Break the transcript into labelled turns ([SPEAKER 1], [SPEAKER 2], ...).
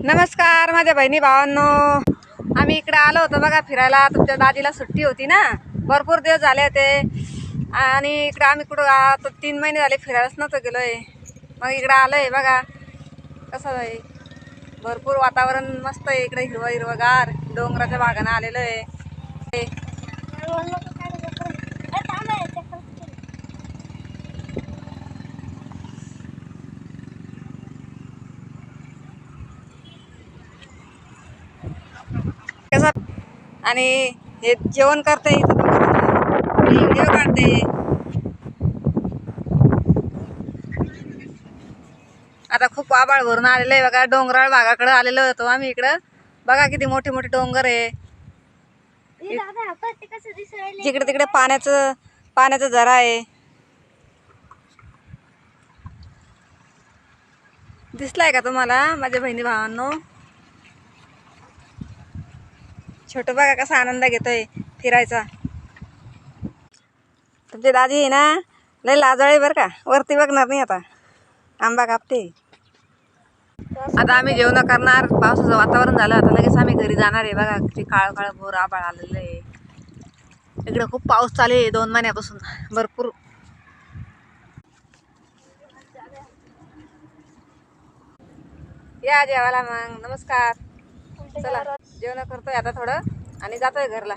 [SPEAKER 1] नमस्कार माझ्या बहिणी भावांनो, आम्ही इकडे आलो होतो बघा फिरायला. तुमच्या दादीला सुट्टी होती ना, भरपूर दिवस झाले होते आणि इकडे आम्ही कुठं आता 3 महिने झाले फिरायलाच नव्हतं गेलोय. मग इकडे आलोय बघा कसं आहे, भरपूर वातावरण मस्त आहे इकडे, हिरवं हिरवगार डोंगराच्या भागानं आलेलो आहे. कसं आणि हे जेवण करते इथं व्हिडिओ काढते. आता खूप आभाळ भरून आलेलं आहे बघा, डोंगराळ भागाकडे आलेलो होतो आम्ही. इकडं बघा किती मोठे मोठे डोंगर आहे, जिकडे तिकडे पाण्याचं झरा आहे. दिसलाय का तुम्हाला माझ्या बहिणी भावांनो? छोटं बघा कसा आनंद घेतोय फिरायचा. तुमची दादी आहे ना, लय लाजाळी बरं का, वरती बघणार नाही. आता आंबा कापते. आता आम्ही जेवण करणार. पावसाचं वातावरण झालं, आता लगेच आम्ही घरी जाणार आहे. बघा किती काळ काळ भोर आभाळ आलेलं आहे. इकडे खूप पाऊस चालू आहे 2 महिन्यापासून, भरपूर. या जेवायला मग. नमस्कार. चला जेवण करतोय आता थोडं आणि जातोय घरला.